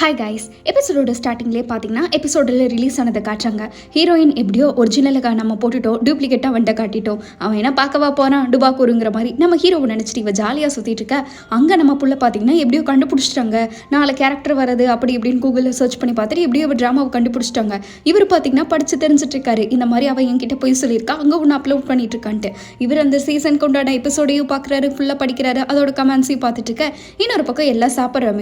Hi guys, எபிசோடோட ஸ்டார்டிங்லேயே பார்த்தீங்கன்னா எபிசோடில் ரிலீஸ் ஆனதை காட்டுறாங்க. ஹீரோயின் எப்படியோ ஒரிஜினலுக்காக நம்ம போட்டுட்டோம், டூப்ளிகேட்டாக வந்துட்டு காட்டிட்டோம். அவன் என்ன பார்க்கவா போகிறான் டுபாக்கூருங்கிற மாதிரி நம்ம ஹீரோவை நினச்சிட்டு இவ ஜாலியாக சுற்றிட்டு இருக்க. அங்கே நம்ம புள்ள பார்த்தீங்கன்னா எப்படியோ கண்டுபிடிச்சிட்டாங்க. 4 கேரக்டர் வரது அப்படி இப்படின்னு கூகுளில் சர்ச் பண்ணி பார்த்துட்டு எப்படியோ ட்ராமாவை கண்டுபிடிச்சிட்டாங்க. இவர் பார்த்தீங்கன்னா படித்து தெரிஞ்சிட்டு இருக்காரு. இந்த மாதிரி அவன் என்கிட்ட போய் சொல்லியிருக்கா, அங்கே ஒன்று அப்லோட் பண்ணிட்டு இருக்கான்ட்டு. இவர் அந்த சீசன் கொண்டாட எபிசோடையும் பார்க்குறாரு, ஃபுல்லாக படிக்கிறாரு, அதோட கமெண்ட்ஸையும் பார்த்துட்டு இருக்க. இன்னொரு பக்கம் எல்லாம் சாப்பிட்ற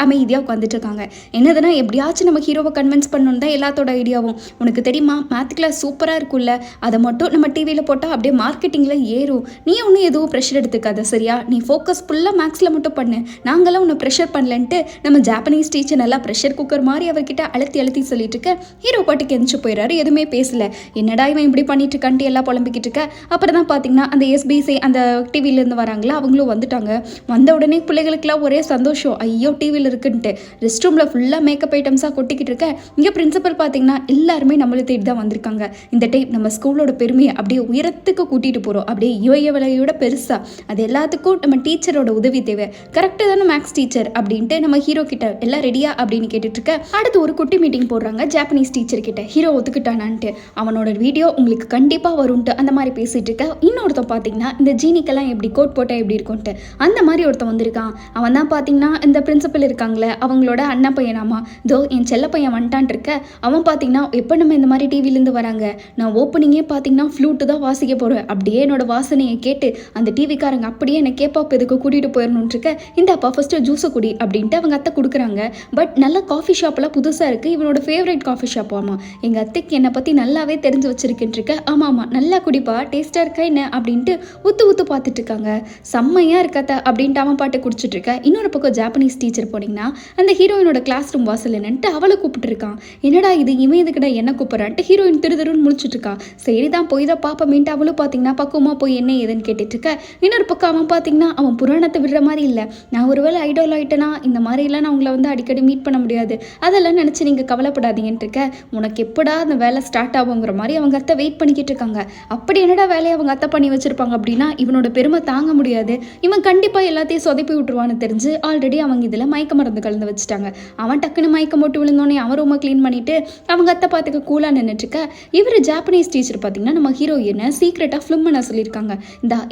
அமைதியாக உட்காந்துட்டு இருக்காங்க. என்னதுன்னா எப்படியாச்சும் நம்ம ஹீரோவை கன்வின்ஸ் பண்ணணும் தான் எல்லாத்தோட ஐடியாவும். உனக்கு தெரியுமா, மேத் கிளாஸ் சூப்பராக இருக்குல்ல, அதை மட்டும் நம்ம டிவியில் போட்டால் அப்படியே மார்க்கெட்டிங்கில் ஏறும். நீ ஒன்றும் எதுவும் ப்ரெஷர் எடுத்துக்காத சரியா, நீ ஃபோக்கஸ் ஃபுல்லாக மேக்ஸில் மட்டும் பண்ணு, நாங்களாம் உன்னை ப்ரெஷர் பண்ணலன்ட்டு நம்ம ஜாப்பனீஸ் டீச்சர் நல்லா ப்ரெஷர் குக்கர் மாதிரி அவர்கிட்ட அழுத்தி சொல்லிட்டு இருக்க. ஹீரோ பாட்டுக்கு எந்திச்சு போயிடாரு, எதுவுமே பேசல. என்னடா இவன் இப்படி பண்ணிட்டு இருக்கான்ட்டு எல்லாம் புலம்பிக்கிட்டு இருக்க. அப்புறம் தான் பார்த்தீங்கன்னா அந்த எஸ்பிசி அந்த டிவிலேருந்து வராங்களா, அவங்களும் வந்துட்டாங்க. வந்த உடனே பிள்ளைகளுக்குலாம் ஒரே சந்தோஷம், ஐயோ டிவியில் இருக்குன்ட்டு. ரெஸ்ட் ரூமில் ஃபுல்லாக மேக்கப் ஐட்டம்ஸாக கொட்டிக்கிட்டு இருக்க. இங்கே பிரின்சிபல் பார்த்தீங்கன்னா எல்லாருமே நம்மளை தேடி தான் வந்திருக்காங்க. இந்த டைம் நம்ம ஸ்கூலோட பெருமையை அப்படியே உயரத்துக்கு கூட்டிகிட்டு போகிறோம், அப்படியே இவையோட பெருசாக. அது எல்லாத்துக்கும் நம்ம டீச்சரோட உதவி தேவை. கரெக்டாக தானே மேக்ஸ் டீச்சர் அப்படின்ட்டு நம்ம ஹீரோ கிட்ட எல்லாம் ரெடியா அப்படின்னு கேட்டுட்டு இருக்க. அடுத்து ஒரு குட்டி மீட்டிங் போடுறாங்க ஜாப்பனீஸ் டீச்சர் கிட்ட. ஹீரோ ஒத்துக்கிட்டானான்ட்டு, அவனோட வீடியோ உங்களுக்கு கண்டிப்பாக வரும்ட்டு அந்த மாதிரி பேசிட்டு இருக்க. இன்னொருத்தன் பார்த்தீங்கன்னா இந்த ஜீனிக்கெல்லாம் எப்படி கோட் போட்டால் எப்படி இருக்கும்ட்டு அந்த மாதிரி ஒருத்தன் வந்திருக்கான். அவன் தான் பார்த்தீங்கன்னா இந்த பிரின்சிபல் இருக்காங்களே அவங்களோட அண்ணன் பையனாமா. இதோ என் செல்ல பையன் வந்துட்டான் இருக்க. அவன் பார்த்தீங்கன்னா எப்போ நம்ம இந்த மாதிரி டிவிலேருந்து வராங்க, நான் ஓப்பனிங்கே பார்த்தீங்கன்னா ஃப்ளூட்டு தான் வாசிக்க போகிறேன், அப்படியே என்னோட வாசனையை கேட்டு அந்த டிவிக்காரங்க அப்படியே என்னை கேப்பாப் எதுக்கு கூட்டிகிட்டு போயிடணும்னு இருக்க. இந்தாப்பா ஃபஸ்ட்டு ஜூஸை குடி அப்படின்ட்டு அவங்க அத்தை கொடுக்குறாங்க. பட் நல்ல காஃபி ஷாப்லாம் புதுசாக இருக்குது, இவனோட ஃபேவரட் காஃபி ஷாப். ஆமாம், எங்கள் அத்தைக்கு என்னை பற்றி நல்லாவே தெரிஞ்சு வச்சிருக்குன்னு இருக்க. ஆமாம் நல்லா குடிப்பா, டேஸ்ட்டாக இருக்கா என்ன அப்படின்ட்டு ஊற்று பார்த்துட்டு இருக்காங்க. செம்மையாக இருக்காத்த அப்படின்ட்டு அவன் பாட்டு குடிச்சிட்டு இருக்க. இன்னொரு பக்கம் ஜாப்பனீஸ் டீச்சர் போனீங்கன்னா அந்த ஹீரோயினோட கிளாஸ் ரூம் வாசல் என்னன்ட்டு அவளை கூப்பிட்டு இருக்கான். என்னடா இது இவன் இதுக்கிட்ட என்ன கூப்பிட்றான்ட்டு ஹீரோயின் திருன்னு முழிச்சிட்டு இருக்கா. சரி தான் போய் தான் பாப்பமேன்ட்டு அவளும் பார்த்தீங்கன்னா பக்குவமாக போய் என்ன ஏதுன்னு கேட்டுட்டு இருக்க. இன்னொரு பக்கம் அவன் பார்த்தீங்கன்னா அவன் புராணத்தை விடுற மாதிரி இல்லை. நான் ஒருவேளை ஐடால் ஆகிட்டேனா இந்த மாதிரிலாம் நான் உங்களை வந்து அடிக்கடி மீட் பண்ண முடியாது, அதெல்லாம் நினச்சி நீங்கள் கவலைப்படாதீங்கன்ட்டு இருக்க. உனக்கு எப்படா அந்த வேலை ஸ்டார்ட் ஆகுங்கிற மாதிரி அவங்க அத்தை வெயிட் பண்ணிக்கிட்டு இருக்காங்க. அப்படி என்னடா வேலையை அவங்க அத்தை பண்ணி வச்சிருப்பாங்க அப்படின்னா இவனோட பெருமை தாங்க முடியாது, இவன் கண்டிப்பாக எல்லாத்தையும் சொதப்பி விட்டுருவான்னு தெரிஞ்சு ஆல்ரெடி அவங்க இதில் மயக்க மருந்து கலந்து வச்சுட்டாங்க. அவன் டக்குன்னு மயக்கம் போட்டு விழுந்தோடனே அவன் ரூமை க்ளீன் பண்ணிட்டு அவங்க அத்தை பார்த்துக்க கூலாக நின்றுட்டுருக்க. இவர் ஜாப்பனீஸ் டீச்சர் பார்த்தீங்கன்னா நம்ம ஹீரோயினை சீக்ரெட்டாக ஃபிலிம் பண்ண சொல்லியிருக்காங்க.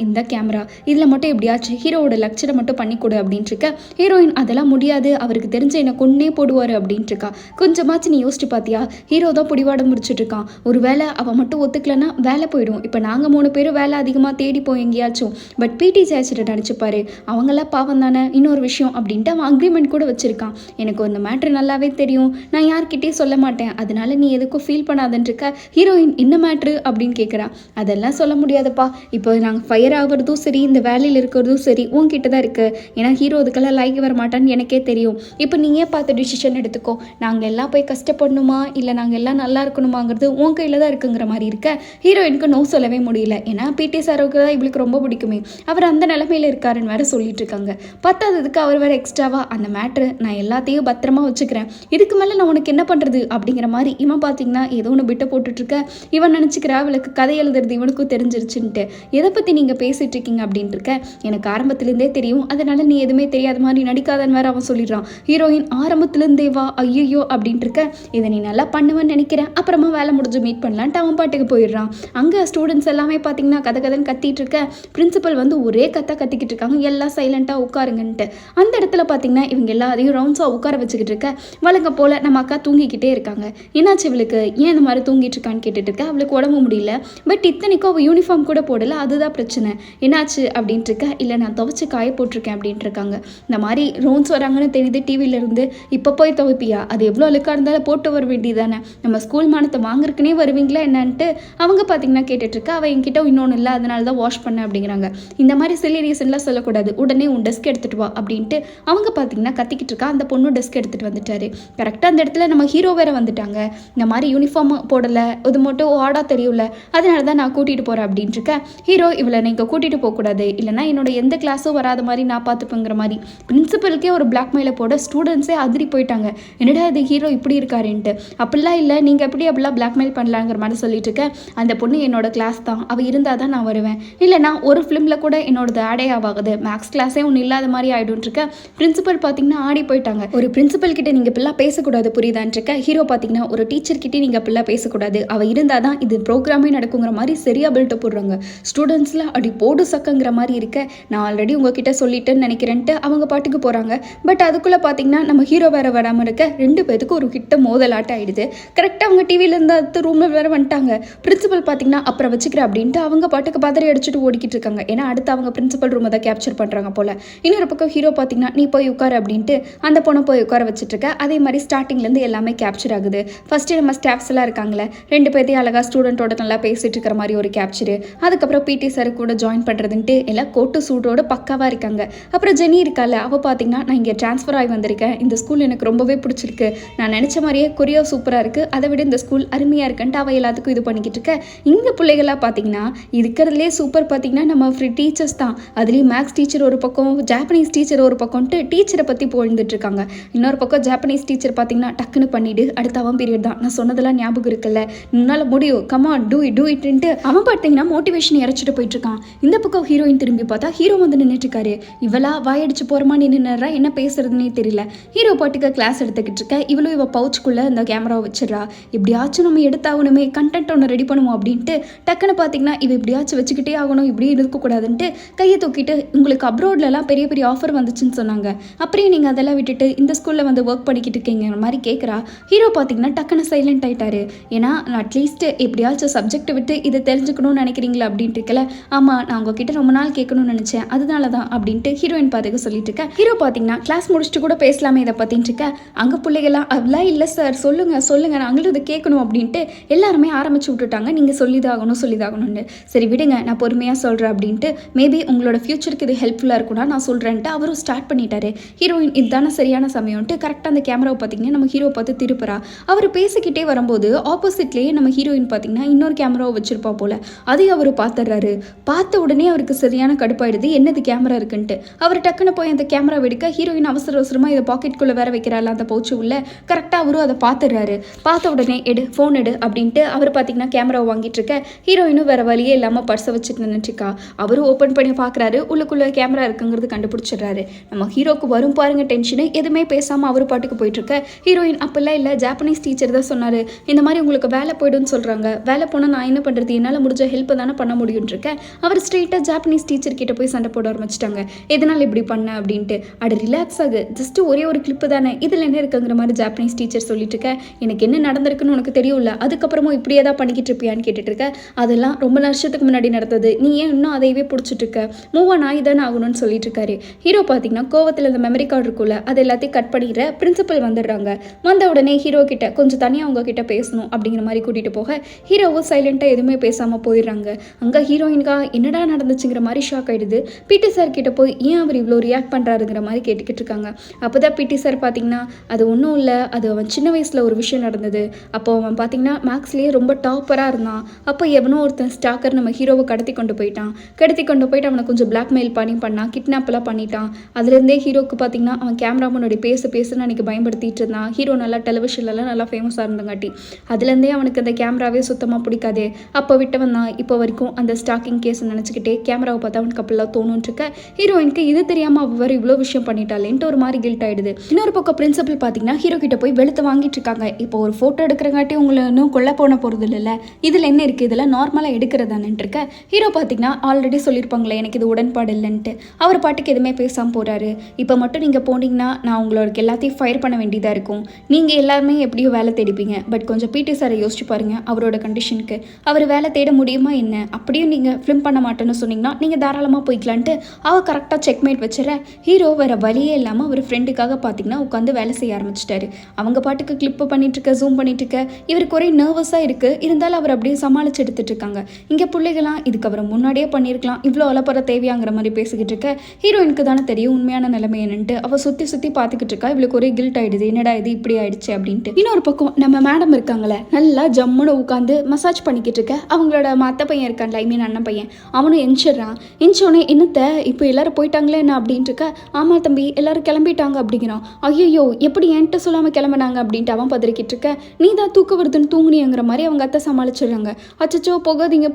இந்த கேமரா இதில் மட்டும் எப்படியாச்சும் ஹீரோவோட லக்சரை மட்டும் பண்ணி கொடு அப்படின்ட்டு இருக்க. ஹீரோயின் அதெல்லாம் முடியாது, அவருக்கு தெரிஞ்ச என்னை கொன்னே போடுவார் அப்படின்ட்டு இருக்கா. கொஞ்சமாச்சு நீ யோசிச்சு பார்த்தியா, ஹீரோ தான் பிடிவாடம் முடிச்சுட்டு இருக்கான். ஒரு வேளை அவன் மட்டும் ஒத்துக்கலன்னா வேலை போயிடும். இப்போ நாங்கள் 3 பேரும் வேலை அதிகமாக தேடிப்போம் எங்கேயாச்சும். பட் பிடி சாச்சிட்ட நினச்சிப்பாரு, அவங்களாம் பாவம் தானே, இன்னொரு விஷயம் அப்படின்ட்டு அவன் அக்ரிமெண்ட் கூட வச்சிருக்கான். எனக்கு அந்த மேட்ரு நல்லாவே தெரியும், நான் யார்கிட்டயும் சொல்ல மாட்டேன், அதனால நீ எதுக்கும் ஃபீல் பண்ணாதன்னு இருக்க. ஹீரோயின் என்ன மேட்ரு அப்படின்னு கேட்குறா. அதெல்லாம் சொல்ல முடியாதுப்பா, இப்போ நாங்கள் ஃபயர் ஆகிறதும் சரி இந்த வேலையில் இருக்கிறதும் சரி உன்கிட்ட தான் இருக்கு. ஏன்னா ஹீரோ அதுக்கெல்லாம் லைக் வர மாட்டான்னு எனக்கே தெரியும். இப்போ நீயே பார்த்து டிசிஷன் எடுத்துக்கோ, நாங்கள் எல்லாம் போய் கஷ்டப்படணுமா இல்லை நாங்கள் எல்லாம் நல்லா இருக்கணுமாங்கிறது உன் கையில் தான் இருக்குங்கிற மாதிரி இருக்க. ஹீரோயினுக்கு நோ சொல்லவே முடியல, ஏன்னா பிடி சாருக்கு தான் இவளுக்கு ரொம்ப பிடிக்குமே, அவர் அந்த நிலைமையில் இருக்காருன்னு வேற சொல்லிட்டு இருக்காங்க. பத்தாததுக்கு அவர் வேற எக்ஸ்ட்ராவா அந்த மேட்ரு நான் எல்லாத்தையும் பத்திரமா வச்சுக்கிறேன், இதுக்கு மேலே நான் உனக்கு என்ன பண்ணுறது அப்படிங்கிற மாதிரி இவன் பார்த்தீங்கன்னா ஏதோ ஒன்று விட்டு போட்டுட்ருக்க. இவன் நினச்சிக்கிறா அவளுக்கு கதை எழுதுறது இவனுக்கும் தெரிஞ்சிருச்சுன்ட்டு. எதை பற்றி நீங்கள் பேசிகிட்டு இருக்கீங்க அப்படின்ட்டு இருக்க. எனக்கு ஆரம்பத்துலேருந்தே தெரியும், அதனால் நீ எதுவுமே தெரியாத மாதிரி நடிக்காதன்னு வேறு அவன் சொல்லிடுறான். ஹீரோயின் ஆரம்பத்துலேருந்தே வா ஐயோ அப்படின்ட்டு இருக்க. இதை நீ நல்லா பண்ணுவேன்னு நினைக்கிறேன், அப்புறமா வேலை முடிஞ்சு மீட் பண்ணலான்ட்டு அவன் பாட்டுக்கு போயிடுறான். அங்கே ஸ்டூடெண்ட்ஸ் எல்லாமே பார்த்தீங்கன்னா கதைன்னு கத்திட்டு இருக்க. பிரின்சிபல் வந்து ஒரே கத்திக்கிட்டு இருக்காங்க, எல்லாம் சைலண்ட்டாக உட்காருங்கன்ட்டு. அந்த இடத்துல பார்த்தீங்கன்னா இவங்க எல்லாரையும் ரவுண்ட்ஸாக உட்கார வச்சுக்கிட்டு இருக்க. வழங்க போல் நம்ம அக்கா தூங்கிக்கிட்டே இருக்காங்க. என்னாச்சு இவளுக்கு, ஏன் இந்த மாதிரி தூங்கிட்டு இருக்கான்னு கேட்டுட்டு இருக்க. அவளுக்கு உடம்பு முடியல, பட் இத்தனைக்கும் அவள் யூனிஃபார்ம் கூட போடல, அதுதான் பிரச்சனை. என்னாச்சு அப்படின்ட்டு இருக்க. இல்லை நான் துவைச்சு காய போட்டிருக்கேன் அப்படின்ட்டு இருக்காங்க. இந்த மாதிரி ரவுண்ட்ஸ் வராங்கன்னு தெரியுது டிவியிலேருந்து, இப்போ போய் துவைப்பியா, அது எவ்வளோ அழுக்காக இருந்தாலும் போட்டு வர வேண்டியதானே, நம்ம ஸ்கூல் மானத்தை வாங்குறதுக்குனே வருவீங்களா என்னன்ட்டு அவங்க பார்த்தீங்கன்னா கேட்டுட்டு இருக்கா. அவள் என்கிட்ட இன்னொன்று இல்லை அதனால தான் வாஷ் பண்ண அப்படிங்கிறாங்க. இந்த மாதிரி சில ரீசன்லாம் சொல்லக்கூடாது, உடனே உன் டெஸ்க் எடுத்துகிட்டு வா அப்படின்ட்டு அவங்க பார்த்தீங்கன்னா கத்திக்கிட்டு இருக்கா. அந்த பொண்ணு டெஸ்க் எடுத்துகிட்டு வந்துட்டாரு. கரெக்டாக அந்த இடத்துல நம்ம ஹீரோ வேற வந்துட்டாங்க. இந்த மாதிரி யூனிஃபார்ம் போடலை, இது மட்டும் ஆடாக தெரியல, அதனால தான் நான் கூட்டிகிட்டு போகிறேன் அப்படின்ட்டு இருக்கேன். ஹீரோ இவளை நீங்கள் கூட்டிகிட்டு போகக்கூடாது, இல்லைனா என்னோட எந்த கிளாஸும் வராத மாதிரி நான் பார்த்துப்பேங்கிற மாதிரி பிரின்சிபலுக்கே ஒரு பிளாக்மெயிலை போட ஸ்டூடெண்ட்ஸே அதிரி போயிட்டாங்க. என்னடா இது ஹீரோ இப்படி இருக்காருன்ட்டு. அப்படிலாம் இல்லை, நீங்கள் எப்படி அப்படிலாம் பிளாக்மெயில் பண்ணலாங்கிற மாதிரி சொல்லிட்டு இருக்கேன். அந்த பொண்ணு என்னோட கிளாஸ் தான், அவள் இருந்தால் தான் நான் வருவேன், இல்லைனா ஒரு ஃபிலிமில் கூட என்னோடது ஆடே ஆகாது, மேக்ஸ் கிளாஸே ஒன்று இல்லாத மாதிரி ஆகிடும் இருக்கேன். பிரின்சிபல் பார்த்தீங்கன்னா ஆடி போயிட்டாங்க. ஒரு பிரின்சிபல் கிட்ட நீங்கள் இப்படிலாம் பேசக்கூடாது புரியுதான்ருக்க. ஹீரோ பார்த்தீங்கன்னா ஒரு டீச்சர்கிட்டே நீங்கள் இப்படிலாம் பேசக்கூடாது, அவள் இருந்தால் தான் இது ப்ரோக்ராமே நடக்குங்கிற மாதிரி சரியாக பில்ட்டு போடுறாங்க. ஸ்டூடெண்ட்ஸில் அப்படி போடு சக்கங்கிற மாதிரி இருக்க, நான் ஆல்ரெடி உங்ககிட்ட சொல்லிட்டேன்னு நினைக்கிறேன்ட்டு அவங்க பாட்டுக்கு போகிறாங்க. பட் அதுக்குள்ளே பார்த்தீங்கன்னா நம்ம ஹீரோ வேறு வராமல் இருக்க 2 பேத்துக்கும் ஒரு கிட்ட மோதலாட்டம் ஆகிடுது. கரெக்டாக அவங்க டிவியில் இருந்த அடுத்த ரூமில் வேறு வந்துட்டாங்க. பிரின்சிபல் பார்த்தீங்கன்னா அப்புறம் வச்சுக்கிறேன் அப்படின்ட்டு அவங்க பாட்டுக்கு பதறி அடிச்சுட்டு ஓடிக்கிட்டு இருக்காங்க. ஏன்னா அடுத்து அவங்க பிரின்சிபல் ரூமை தான் கேப்சர் பண்ணுறாங்க போல். இன்னொரு பக்கம் ஹீரோ பார்த்தீங்கன்னா நீ போய் உட்காரு அப்படின்ட்டு அந்த பொண்ணை போய் உட்கார வச்சுட்டு இருக்க. அதே மாதிரி ஸ்டார்டிங்லேருந்து எல்லாமே கேப்சர் ஆகுது. ஃபஸ்ட்டு நம்ம ஸ்டாஃப்ஸ் எல்லாம் இருக்காங்களே, 2 பேர்த்தையும் அழகாக ஸ்டூடெண்ட்டோட நல்லா பேசிட்டு இருக்கிற மாதிரி ஒரு கேப்சரு. அதுக்கப்புறம் பிடி சார் கூட ஜாயின் பண்ணுறதுன்ட்டு எல்லாம் கோட்டு சூட்டோட பக்காவாக இருக்காங்க. அப்புறம் ஜெனி இருக்கால, அவள் பார்த்தீங்கன்னா நான் இங்கே ட்ரான்ஸ்ஃபர் ஆகி வந்திருக்கேன், இந்த ஸ்கூல் எனக்கு ரொம்பவே பிடிச்சிருக்கு, நான் நினச்ச மாதிரியே கொரியா சூப்பராக இருக்குது, அதை விட இந்த ஸ்கூல் அருமையாக இருக்குன்ட்டு அவள் எல்லாத்துக்கும் இது பண்ணிக்கிட்டு இருக்க. இங்கே பிள்ளைகளாக பார்த்தீங்கன்னா இருக்கிறதுலே சூப்பர் பார்த்தீங்கன்னா நம்ம டீச்சர்ஸ் தான். அதுலேயும் மேக்ஸ் டீச்சர் ஒரு பக்கம், ஜாப்பனீஸ் டீச்சர் ஒரு பக்கம்ட்டு டீச்சரை பற்றி போழ்ந்துட்டு இருக்காங்க. இன்னொரு பக்கம் ஜாப்பனீஸ் டீச்சர் பார்த்தீங்கன்னா டக்குன்னு பண்ணிவிடு, அடுத்த அவன் பீரியட் தான், நான் சொன்னதெல்லாம் ஞாபகம் இருக்குல்ல, உன்னால் முடியும், கமான் டூ இட்ன்ட்டு அவன் பார்த்தீங்கன்னா மோட்டிவேஷன் இறச்சிட்டு போயிட்டு இருக்கான். இந்த பக்கம் ஹீரோயின் திரும்பி பார்த்தா ஹீரோ வந்து நின்றுட்டு இருக்காரு. இவளா வாயடிச்சு போகிறமா நின்றுறா, என்ன பேசுறதுன்னே தெரியல. ஹீரோ பாட்டுக்கு கிளாஸ் எடுத்துக்கிட்டு இருக்க, இவளும் இவள் பவுச்சுக்குள்ளே இந்த கேமராவை வச்சிடறா. இப்படியாச்சும் நம்ம எடுத்தாகணுமே, கண்டென்ட் ஒன்று ரெடி பண்ணுவோம் அப்படின்ட்டு டக்குன்னு பார்த்தீங்கன்னா இவ இப்படியாச்சும் வச்சுக்கிட்டே ஆகணும், இப்படி இருக்கக்கூடாதுன்ட்டு கையை தூக்கிட்டு உங்களுக்கு அப்ரோட்லலாம் பெரிய பெரிய ஆஃபர் வந்துச்சுன்னு சொன்னாங்க, அப்படியே நீங்கள் அதெல்லாம் விட்டுட்டு இந்த ஸ்கூலில் வந்து ஒர்க் பண்ணிக்கிட்டு இருக்கீங்கிற மாதிரி கேட்குறா. ஹீரோ பார்த்தீங்கன்னா டக்குன்னு சைலண்ட் ஆகிட்டாரு. ஏன்னா அட்லீஸ்ட் எப்படியாச்சும் சப்ஜெக்டை விட்டு இதை தெரிஞ்சுக்கணும்னு நினைக்கிறீங்களா அப்படின்ட்டு இருக்கல. ஆமாம், நான் உங்ககிட்ட ரொம்ப நாள் கேட்கணும்னு நினச்சேன், அதனால தான் அப்படின்ட்டு ஹீரோயின் பார்த்துக்க சொல்லிட்டு இருக்கேன். ஹீரோ பார்த்தீங்கன்னா கிளாஸ் முடிச்சுட்டு கூட பேசலாமே இதை பற்றின்ட்டு இருக்க. அங்கே பிள்ளைகளாம் அப்படிலாம் இல்லை சார், சொல்லுங்கள் நாங்களும் இதை கேட்கணும் அப்படின்ட்டு எல்லாருமே ஆரம்பிச்சு விட்டுட்டாங்க. நீங்கள் சொல்லிதாகணும்னு. சரி விடுங்க, நான் பொறுமையாக சொல்கிறேன் அப்படின்ட்டு, மேபி உங்களோட ஃபியூச்சருக்கு இது ஹெல்ப்ஃபுல்லாக இருக்கும்னா நான் சொல்கிறேன்ட்டு அவரும் ஸ்டார்ட் பண்ணிட்டாரு. ஹீரோயின் இதுதானே சரியான சமயம்ட்டு கரெக்டாக அந்த கேமராவை பார்த்தீங்கன்னா நம்ம ஹீரோ பார்த்து திருப்புறா. அவர் பேசிக்கிட்டே வரும்போது ஆப்போசிட்லேயே நம்ம ஹீரோயின் பார்த்தீங்கன்னா இன்னொரு கேமராவை வச்சிருப்பா போல. அதையும் அவர் பார்த்துடுறாரு. பார்த்த உடனே அவருக்கு சரியான கடுப்பாயிடுது, என்னது கேமரா இருக்குன்ட்டு. அவர் டக்குன்னு போய் அந்த கேமரா வெடிக்க ஹீரோயின் அவசரமாக இதை பாக்கெட்டுக்குள்ளே வேற வைக்கிறாள் அந்த பவுச்சு உள்ள. கரெக்டாக அவரும் அதை பார்த்துடுறாரு. பார்த்த உடனே ஃபோன் எடு அப்படின்ட்டு அவர் பார்த்தீங்கன்னா கேமராவை வாங்கிட்டு இருக்க. ஹீரோயினும் வேற வழியே இல்லாமல் பர்ஸை வச்சுட்டு நினைச்சிக்கா. அவரும் ஓப்பன் பண்ணி பார்க்குறாரு, உள்ளுக்குள்ளே கேமரா இருக்குங்கிறது கண்டுபிடிச்சிடுறாரு. நம்ம ஹீரோக்கு வரும் பாருங்க டென்ஷனு, எதுவுமே பேசாமல் அவர் பாட்டுக்கு போயிட்டுருக்க. ஹீரோயின் அப்பெல்லாம் இல்லை, ஜாப்பனீஸ் டீச்சர் தான் சொன்னார், இந்த மாதிரி உங்களுக்கு வேலை போய்டுன்னு சொல்கிறாங்க, வேலை போனால் நான் என்ன பண்ணுறது, என்னால் முடிஞ்ச ஹெல்ப் தானே பண்ண முடியும்னு இருக்கேன். அவர் ஸ்ட்ரெயிட்டாக ஜாப்பனீஸ் டீச்சர் கிட்ட போய் சண்டை போட ஆரம்பிச்சிட்டாங்க. எதனால் இப்படி பண்ண அப்படின்ட்டு. அட ரிலாக்ஸ் ஆகு, ஜஸ்ட்டு ஒரே ஒரு கிளிப்பு தானே, இதில் என்ன இருக்குங்கிற மாதிரி ஜாப்பனீஸ் டீச்சர் சொல்லிட்டு இருக்க. எனக்கு என்ன நடந்திருக்குன்னு உனக்கு தெரியும்ல, அதுக்கப்புறமும் இப்படியே தான் பண்ணிக்கிட்டு இருப்பியான்னு கேட்டுட்டு இருக்க. அதெல்லாம் ரொம்ப வருஷத்துக்கு முன்னாடி நடந்தது, நீ ஏன் இன்னும் அதையவே பிடிச்சிட்டு இருக்க, மூவ் ஆன் ஆகி தானே ஆகணும்னு சொல்லிட்டு இருக்காரு. ஹீரோ பார்த்தீங்கன்னா கோவத்தில் இந்த மெமரி கார்டு இருக்குல்ல, அது எல்லாத்தையும் கட் பண்ணிடுற. பிரின்சிபல் வந்துடுறாங்க. வந்த உடனே ஹீரோ கிட்ட கொஞ்சம் தனியாக அவங்க கிட்ட பேசணும் அப்படிங்கிற மாதிரி கூட்டிகிட்டு போக ஹீரோவும் சைலண்ட்டாக எதுவுமே பேசாமல் போயிடுறாங்க. அங்கே ஹீரோயின்கா என்னடா நடந்துச்சுங்கிற மாதிரி ஷாக் ஆகிடுது. பிடி சார் கிட்ட போய் ஏன் அவர் இவ்வளோ ரியாக்ட் பண்ணுறாருங்கிற மாதிரி கேட்டுக்கிட்டு இருக்காங்க. அப்போ தான் பிடி சார் பார்த்தீங்கன்னா அது ஒன்றும் இல்லை, அது அவன் சின்ன வயசில் ஒரு விஷயம் நடந்தது. அப்போ அவன் பார்த்தீங்கன்னா மேக்ஸ்லேயே ரொம்ப டாப்பராக இருந்தான். அப்போ எவனோ ஒருத்தன் ஸ்டாக்கர் நம்ம ஹீரோவை கடத்தி கொண்டு போயிட்டு அவனை கொஞ்சம் பிளாக்மெயில் பண்ணான், கிட்னாப்லாம் பண்ணிட்டான். அதுலேருந்தே ஹீரோக்கு பார்த்தீங்கன்னா அவன் கேமரா முன்னாடி பேசுன்னு அன்றைக்கி பயன்படுத்திட்டு இருந்தான். ஹீரோ நல்லா டெலிவிஷன்லலாம் நல்லா ஃபேமஸாக இருந்தங்காட்டி அதுலேருந்தே அவனுக்கு அந்த கேமராவே சுத்தமாக பிடிக்காது. அப்போ விட்டவன் தான் இப்போ வரைக்கும் அந்த ஸ்டாக்கிங் கேஸ் நினச்சிக்கிட்டே கேமராவை பார்த்தா அவனுக்கு அப்பெல்லாம் தோணுன்னு இருக்க. ஹீரோயினுக்கு இது தெரியாமல் அவள் வேறு இவ்வளோ விஷயம் பண்ணிட்டாலேன்ட்டு ஒரு மாதிரி கில்ட் ஆகிடுது. இன்னொரு பக்கம் பிரின்சிபல் பார்த்தீங்கன்னா ஹீரோ கிட்ட போய் வெளுத்து வாங்கிட்டு இருக்காங்க. இப்போ ஒரு ஃபோட்டோ எடுக்கிறங்காட்டி உங்களை இன்னும் கொல்ல போன போகிறது இல்லைல்ல, இதில் என்ன இருக்குது, இதெல்லாம் நார்மலாக எடுக்கிறதானன்ட்டு இருக்க. ஹீரோ பார்த்தீங்கன்னா ஆல்ரெடி சொல்லியிருப்பாங்களே எனக்கு இது உடன்பாடு இல்லைன்ட்டு. அவர் பாட்டுக்கு எதுவுமே பேசாமல் போகிறாரு. இப்போ மட்டும் நீங்கள் போனீங்கன்னா நான் உங்களுக்கு எல்லாத்தையும் ஃபயர் பண்ண வேண்டியதாக இருக்கும். நீங்கள் எல்லாருமே எப்படியோ வேலை தேடிப்பீங்க. பட் கொஞ்சம் பிடி சாரை யோசிச்சு பாருங்கள், அவரோட கண்டிஷனுக்கு அவர் வேலை தேட முடியுமா என்ன, அப்படியும் நீங்கள் ஃபிலிம் பண்ண மாட்டேன்னு சொன்னீங்கன்னா நீங்கள் தாராளமாக போய்க்கலான்ட்டு அவள் கரெக்டாக செக்மேட் வச்சுற. ஹீரோ வேறு வழியே இல்லாமல் அவர் ஃப்ரெண்டுக்காக பார்த்தீங்கன்னா உட்காந்து வேலை செய்ய ஆரம்பிச்சிட்டாரு. அவங்க பாட்டுக்கு கிளிப்பு பண்ணிட்டுருக்க, ஜூம் பண்ணிட்டுருக்க. இவருக்கு ஒரே நர்வஸாக இருக்குது. இருந்தாலும் அவர் அப்படியே சமாளித்து எடுத்துகிட்டு இருக்காங்க. இங்கே பிள்ளைகளாம் இதுக்கு அவர் முன்னாடியே பண்ணியிருக்கலாம், இவ்வளோ அலப்பற தேவையாங்கிற மாதிரி பேசிக்கிட்டு இருக்க. ஹீரோயினுக்கு தானே தெரியும் உண்மையான நிலைமை என்னன்ட்டு. அவள் சுற்றி பார்த்துக்கிட்டு இருக்கா. இவளுக்கு ஒரே கில்ட் ஆகிடுது, என்னடா இது இப்படி ஆயிடுச்சு அப்படின்ட்டு. இன்னொரு பக்கம் நம்ம மேடம் இருக்காங்களே, நல்லா ஜம்முன்னு உட்காந்து மசாஜ் பண்ணிக்கிட்டு இருக்க. அவங்களோட மற்ற பையன் இருக்கான்ல, ஐ மீன் அண்ணன் பையன், அவனும் எஞ்சிடுறான். எஞ்சோடனே என்னத்த இப்போ எல்லாரும் போயிட்டாங்களே என்ன அப்படின்ட்டு இருக்க. ஆமாம் தம்பி எல்லாரும் கிளம்பிட்டாங்க அப்படிங்கிறான். ஐயோ எப்படி என்கிட்ட சொல்லாமல் கிளம்பினாங்க அப்படின்ட்டு அவன் பதறிக்கிட்டு இருக்க. நீ தான் தூக்க வருதுன்னு தூங்குனியங்கிற மாதிரி அவங்க அத்தை சமாளிச்சிடுறாங்க. அச்சச்சோ போகாதீங்க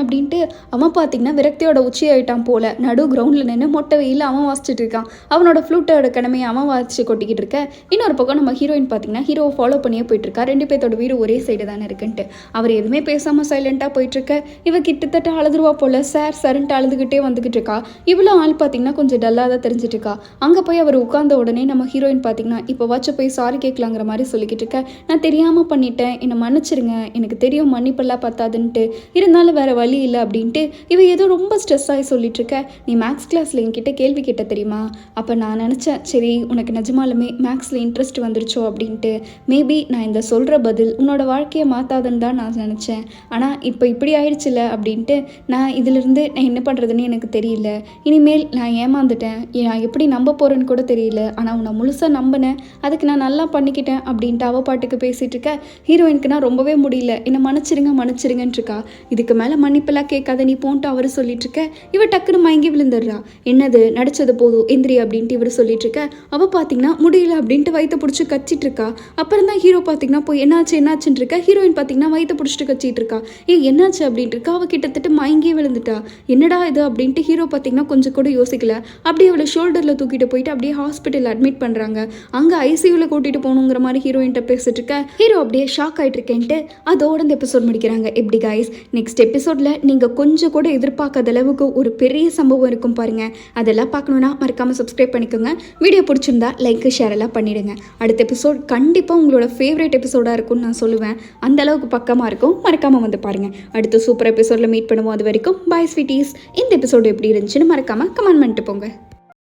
அப்படின்ட்டு அவன் பார்த்தீங்கன்னா விரக்தியோட உச்சி ஆகிட்டான் போல. நடு கிரவுண்டில் நின்று மொட்டை வெயில் அவன் வாசிச்சுட்டு இருக்கான். அவனோட ஃப்ளூட்டோட கடமையை அவன் வாசிச்சு வச்சு கொட்டிக்கிட்டு இருக்க. இன்னொரு பக்கம் நம்ம ஹீரோயின் பார்த்தீங்கன்னா ஹீரோவை ஃபாலோ பண்ணியே போயிட்டுருக்கா. 2 பேர்த்தோட வீடு ஒரே சைடு தானே இருக்குன்ட்டு. அவர் எதுவுமே பேசாமல் சைலண்ட்டாக போயிட்டுருக்க. இவ கிட்டத்தட்ட அழுதுருவா போல். சார் சரின்ட்டு அழுதுகிட்டே வந்துக்கிட்டு இருக்கா. இவ்வளோ ஆள் பார்த்தீங்கன்னா கொஞ்சம் டல்லாக தான் தெரிஞ்சிட்டு இருக்கா. அங்கே போய் அவர் உட்கார்ந்த உடனே நம்ம ஹீரோயின் பார்த்தீங்கன்னா இப்போ வாட்ச போய் சாரி கேட்கலாங்கிற மாதிரி சொல்லிக்கிட்டு இருக்க. நான் தெரியாமல் பண்ணிட்டேன், என்னை மன்னிச்சிருங்க, எனக்கு தெரியும் மன்னிப்பெல்லாம் பத்தாதுன்ட்டு, இருந்தாலும் வேறு வழி இல்லை அப்படின்ட்டு இவ ஏதோ ரொம்ப ஸ்ட்ரெஸ் ஆகி சொல்லிட்டு இருக்க. நீ மேக்ஸ் கிளாஸில் என்கிட்ட கேள்வி கேட்ட தெரியுமா? அப்போ நான் நினச்சேன் சரி உனக்கு நிஜமாலுமே மேக்ஸில் இன்ட்ரெஸ்ட் வந்துருச்சோ அப்படின்ட்டு. மேபி நான் இந்த சொல்கிற பதில் உன்னோட வாழ்க்கையை மாற்றாதுன்னு தான் நான் நினச்சேன். ஆனால் இப்போ இப்படி ஆயிடுச்சுல அப்படின்ட்டு நான் இதிலிருந்து நான் என்ன பண்ணுறதுன்னு எனக்கு தெரியல. இனிமேல் நான் ஏமாந்துட்டேன், நான் எப்படி நம்ப போகிறேன்னு கூட தெரியல. ஆனால் உன்னை முழுசாக நம்பினேன், அதுக்கு நான் நல்லா பண்ணிக்கிட்டேன் அப்படின்ட்டு அவ பாட்டுக்கு பேசிகிட்டு இருக்க. ஹீரோயினுக்கு நான் ரொம்பவே முடியல, என்னை மன்னிச்சிருங்கன்னு இருக்கா. இதுக்கு மேலே மன்னிப்பெல்லாம் கேட்காத நீ போன்ட்டு அவர் சொல்லிட்டு இருக்க. இவ டக்குன்னு மயங்கி விழுந்துடுறா. என்னது நடிச்சது போதும் எந்திரி அப்படின்ட்டு இவர் சொல்லிட்டு இருக்க. அவள் பார்த்தீங்கன்னா முடியல அப்படின்ட்டு வயிற்ற பிடிச்சி கச்சிட்டு இருக்கா. அப்புறம் தான் ஹீரோ பார்த்தீங்கன்னா போய் என்னாச்சுன்னு இருக்கா. ஹீரோயின் பார்த்தீங்கன்னா வயிற்ற பிடிச்சிட்டு கச்சிட்டு இருக்கா. என்னாச்சு அப்படின்ட்டு இருக்கா. அவள் கிட்டத்தட்ட மயங்கி விழுந்துட்டா. என்னடா இது அப்படின்ட்டு ஹீரோ பார்த்தீங்கன்னா கொஞ்சம் கூட யோசிக்கல. அப்படியே அவளை ஷோல்டரில் தூக்கிட்டு போயிட்டு அப்படியே ஹாஸ்பிட்டல் அட்மிட் பண்ணுறாங்க. அங்கே ஐசியூவில் கூட்டிகிட்டு போகணுங்கிற மாதிரி ஹீரோயின்ட்ட பேசிட்டு இருக்க. ஹீரோ அப்படியே ஷாக் ஆகிட்டு இருக்கேன்ட்டு அதோட இந்த எபிசோட் முடிக்கிறாங்க. எப்படி கைஸ், நெக்ஸ்ட் எபிசோடில் நீங்கள் கொஞ்சம் கூட எதிர்பார்க்காத அளவுக்கு ஒரு பெரிய சம்பவம் இருக்கும் பாருங்க. அதெல்லாம் பார்க்கணுன்னா மறக்காமல் சப்ஸ்கிரைப் பண்ணிக்கோங்க. வீடியோ பிடிச்சிருந்தா லைக் ஷேர் எல்லாம் பண்ணிடுங்க. அடுத்த எபிசோட் கண்டிப்பாக உங்களோட ஃபேவரட் எபிசோடாக இருக்கும்னு நான் சொல்லுவேன். அந்த அளவுக்கு பக்கமாக இருக்கும், மறக்காமல் வந்து பாருங்கள். அடுத்த சூப்பர் எபிசோடில் மீட் பண்ணுவோம். அது வரைக்கும் பாய் ஸ்வீட்டீஸ். இந்த எபிசோடு எப்படி இருந்துச்சுன்னு மறக்காமல் கமெண்ட் பண்ணிட்டு போங்க.